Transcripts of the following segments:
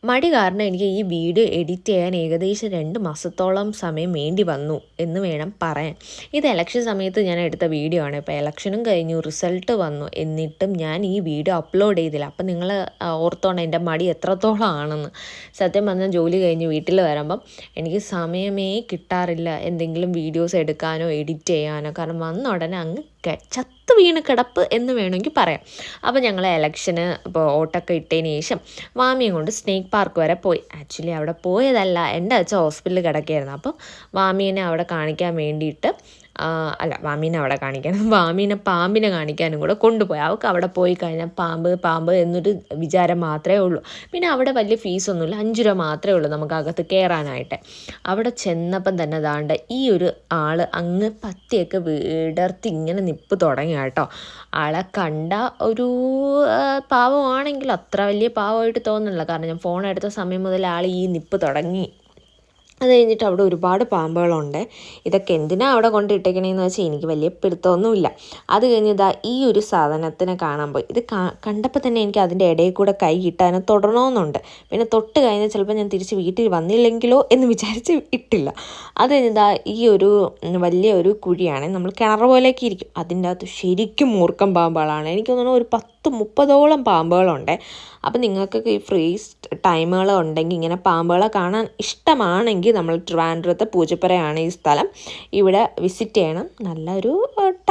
മടി കാരണം എനിക്ക് ഈ വീഡിയോ എഡിറ്റ് ചെയ്യാൻ ഏകദേശം 2 മാസത്തോളം സമയം വേണ്ടി വന്നു എന്ന് വേണം പറയാൻ. ഇത് ഇലക്ഷൻ സമയത്ത് ഞാൻ എടുത്ത വീഡിയോ ആണ്. ഇപ്പോൾ ഇലക്ഷനും കഴിഞ്ഞു, റിസൾട്ട് വന്നു, എന്നിട്ടും ഞാൻ ഈ വീഡിയോ അപ്ലോഡ് ചെയ്തില്ല. അപ്പം നിങ്ങൾ ഓർത്തോണം എൻ്റെ മടി എത്രത്തോളം ആണെന്ന്. സത്യം പറഞ്ഞാൽ ജോലി കഴിഞ്ഞ് വീട്ടിൽ വരുമ്പം എനിക്ക് സമയമേ കിട്ടാറില്ല എന്തെങ്കിലും വീഡിയോസ് എടുക്കാനോ എഡിറ്റ് ചെയ്യാനോ. കാരണം വന്ന ഉടനെ അങ്ങ് ചത്ത് വീണ് കിടപ്പ് എന്ന് വേണമെങ്കിൽ പറയാം. അപ്പോൾ ഞങ്ങൾ ഇലക്ഷന് ഇപ്പോൾ വോട്ടൊക്കെ ഇട്ടതിന് ശേഷം മാമിയും കൊണ്ട് സ്നേക്ക് പാർക്ക് വരെ പോയി. ആക്ച്വലി അവിടെ പോയതല്ല, എൻ്റെ അച്ഛൻ ഹോസ്പിറ്റലിൽ കിടക്കുകയായിരുന്നു. അപ്പോൾ മാമീനെ അവിടെ കാണിക്കാൻ വേണ്ടിയിട്ട് മാമീനെ പാമ്പിനെ കാണിക്കാനും കൂടെ കൊണ്ടുപോയി. അവൾക്ക് അവിടെ പോയി കഴിഞ്ഞാൽ പാമ്പ് എന്നൊരു വിചാരം മാത്രമേ ഉള്ളൂ. പിന്നെ അവിടെ വലിയ ഫീസൊന്നുമില്ല, 5 രൂപ മാത്രമേ ഉള്ളൂ നമുക്ക് അകത്ത് കയറാനായിട്ട്. അവിടെ ചെന്നപ്പം തന്നെ ദാണ്ട് ഈ ഒരു ആൾ അങ്ങ് പത്തിയൊക്കെ വിടർത്തി ഇങ്ങനെ നിപ്പ് തുടങ്ങി കേട്ടോ. ആളെ കണ്ട ഒരു പാവമാണെങ്കിൽ അത്ര വലിയ പാവമായിട്ട് തോന്നുന്നില്ല. കാരണം ഞാൻ ഫോൺ എടുത്ത സമയം മുതൽ ആൾ ഈ നിപ്പ് തുടങ്ങി. അത് കഴിഞ്ഞിട്ട് അവിടെ ഒരുപാട് പാമ്പുകളുണ്ട്. ഇതൊക്കെ എന്തിനാണ് അവിടെ കൊണ്ടിട്ടേക്കണേന്ന് വെച്ചാൽ എനിക്ക് വലിയ പിടുത്തമൊന്നുമില്ല. അത് കഴിഞ്ഞ് ഈ ഒരു സാധനത്തിനെ കാണാൻ പോയി. ഇത് കണ്ടപ്പോൾ തന്നെ എനിക്ക് അതിൻ്റെ ഇടയിൽ കൂടെ കൈ കിട്ടാൻ തുടരണമെന്നുണ്ട്. പിന്നെ തൊട്ട് കഴിഞ്ഞാൽ ചിലപ്പോൾ ഞാൻ തിരിച്ച് വീട്ടിൽ വന്നില്ലെങ്കിലോ എന്ന് വിചാരിച്ച് ഇട്ടില്ല. അത് കഴിഞ്ഞ് ഈ ഒരു വലിയ ഒരു കുഴിയാണ്, നമ്മൾ കിണർ പോലെയൊക്കെ ഇരിക്കും. അതിൻ്റെ അകത്ത് ശരിക്കും മൂർഖൻ പാമ്പുകളാണ്. എനിക്ക് തോന്നുന്നു ഒരു 10-30ഓളം പാമ്പുകളുണ്ട്. അപ്പം നിങ്ങൾക്കൊക്കെ ഈ ഫ്രീ ടൈമുകൾ ഉണ്ടെങ്കിൽ ഇങ്ങനെ പാമ്പുകളെ കാണാൻ ഇഷ്ടമാണെങ്കിൽ നമ്മൾ ട്രിവാൻഡ്രത്ത് പൂജപ്പുരയാണ് ഈ സ്ഥലം. ഇവിടെ വിസിറ്റ് ചെയ്യണം. നല്ലൊരു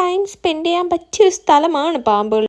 ടൈം സ്പെൻഡ് ചെയ്യാൻ പറ്റിയ ഒരു സ്ഥലമാണ് പാമ്പുകൾ.